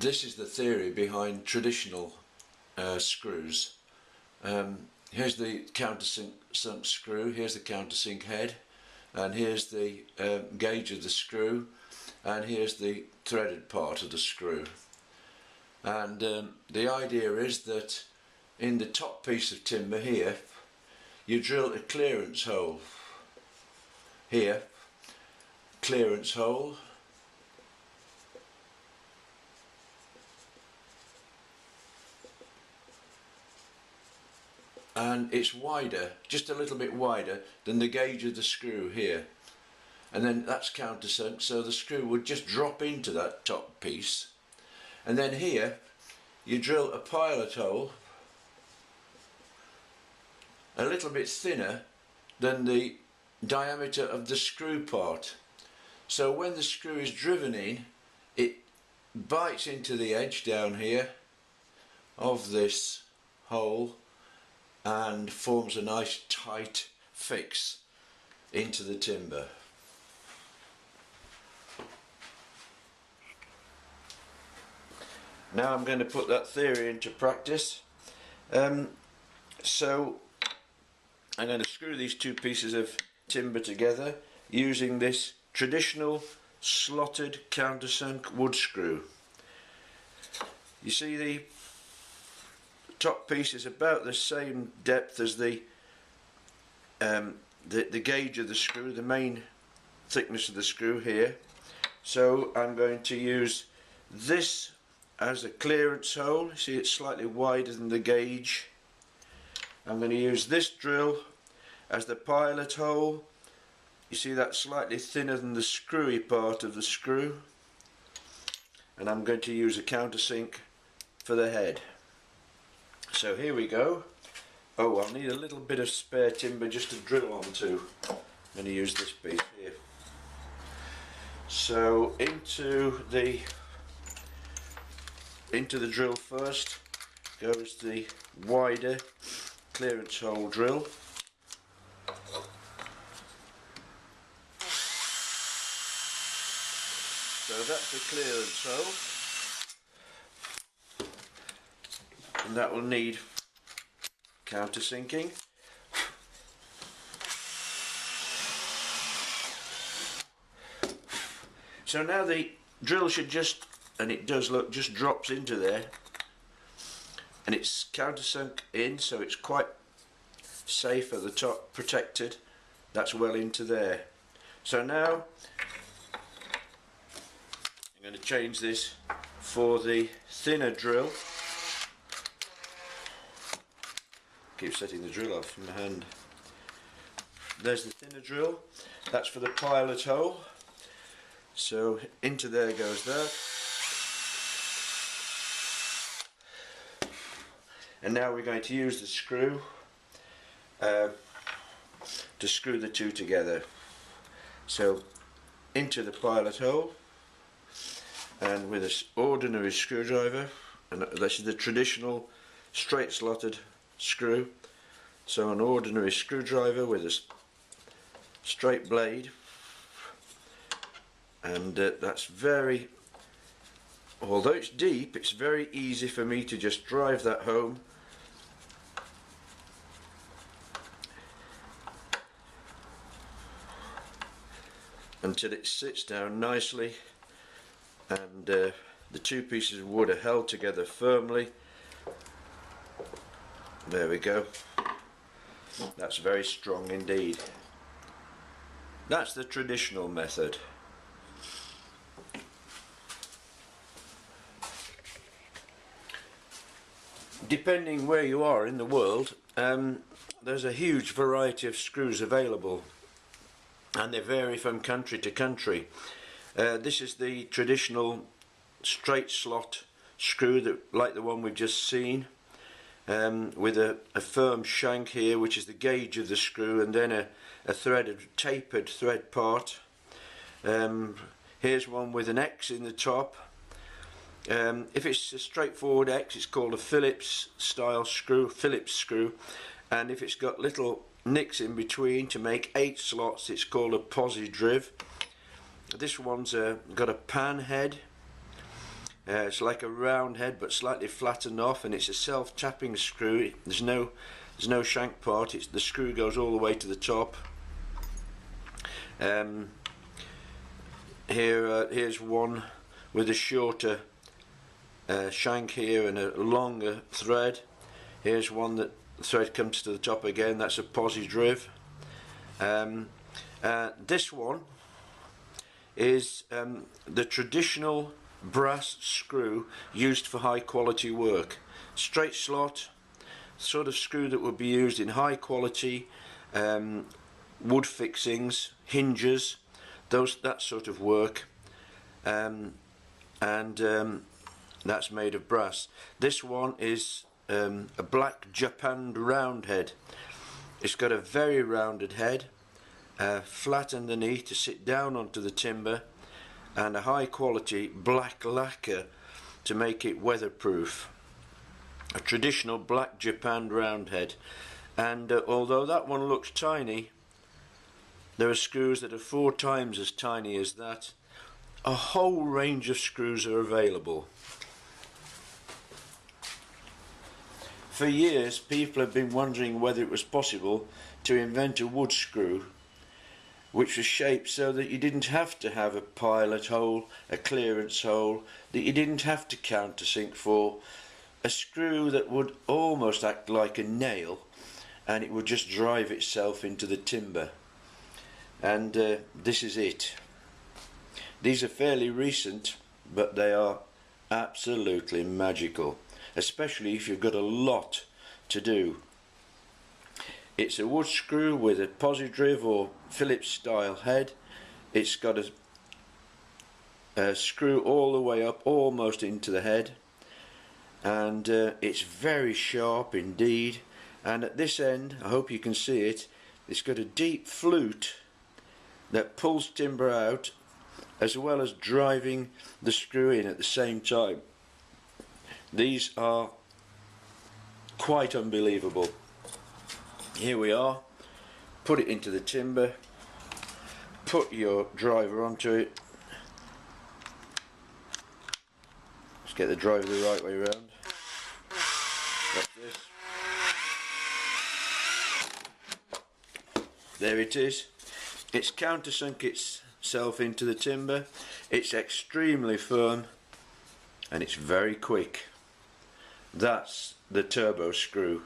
this is the theory behind traditional screws. Here's the countersunk screw, here's the countersink head, and here's the gauge of the screw, and here's the threaded part of the screw. And the idea is that in the top piece of timber here, you drill a clearance hole. Here, clearance hole. And it's wider, just a little bit wider than the gauge of the screw here. And then that's countersunk, so the screw would just drop into that top piece. And then here, you drill a pilot hole a little bit thinner than the diameter of the screw part. So when the screw is driven in, it bites into the edge down here of this hole and forms a nice tight fix into the timber. Now I'm going to put that theory into practice. So I'm going to screw these two pieces of timber together using this traditional slotted countersunk wood screw. You see the top piece is about the same depth as the gauge of the screw, the main thickness of the screw here. So I'm going to use this as a clearance hole. See, it's slightly wider than the gauge. I'm going to use this drill as the pilot hole. You see, that's slightly thinner than the screwy part of the screw. And I'm going to use a countersink for the head. So here we go. Oh, I'll need a little bit of spare timber just to drill onto. I'm going to use this piece here. So into the drill first goes the wider clearance hole drill. So that's the clearance hole, and that will need countersinking. So now the drill should just, and it does look, just drops into there, and it's countersunk in, so it's quite safe at the top, protected. That's well into there. So now I'm going to change this for the thinner drill. Keep setting the drill off in my hand. There's the thinner drill. That's for the pilot hole. So into there goes that. And now we're going to use the screw to screw the two together. So into the pilot hole, and with this ordinary screwdriver, and this is the traditional straight slotted screw, so an ordinary screwdriver with a straight blade, and that's very, although it's deep, it's very easy for me to just drive that home until it sits down nicely, and the two pieces of wood are held together firmly. There we go. That's very strong indeed. That's the traditional method. Depending where you are in the world, there's a huge variety of screws available, and they vary from country to country. This is the traditional straight slot screw, that, like the one we've just seen, with a firm shank here, which is the gauge of the screw, and then a threaded, tapered thread part. Here's one with an X in the top. If it's a straightforward X, it's called a Phillips style screw, Phillips screw, and if it's got little nicks in between to make 8 slots, it's called a posy driv. This one's got a pan head, It's like a round head but slightly flattened off, and it's a self-tapping screw. There's no shank part. The screw goes all the way to the top. Here's one with a shorter shank here and a longer thread. Here's one that the thread comes to the top again. That's a posi-driv. This one is the traditional brass screw used for high quality work. Straight slot, sort of screw that would be used in high quality wood fixings, hinges, that sort of work, and that's made of brass. This one is a black japanned round head. It's got a very rounded head, flat underneath to sit down onto the timber, and a high quality black lacquer to make it weatherproof. A traditional black japanned round head. And although that one looks tiny, there are screws that are 4 times as tiny as that. A whole range of screws are available. For years people have been wondering whether it was possible to invent a wood screw which was shaped so that you didn't have to have a pilot hole, a clearance hole, that you didn't have to countersink for. A screw that would almost act like a nail, and it would just drive itself into the timber. And this is it. These are fairly recent, but they are absolutely magical, especially if you've got a lot to do. It's a wood screw with a posi-driv or Phillips style head. It's got a screw all the way up almost into the head, and it's very sharp indeed. And at this end, I hope you can see it, it's got a deep flute that pulls timber out as well as driving the screw in at the same time. These are quite unbelievable. Here we are. Put it into the timber, put your driver onto it. Let's get the driver the right way around. Like this. There it is. It's countersunk itself into the timber. It's extremely firm and it's very quick. That's the turbo screw.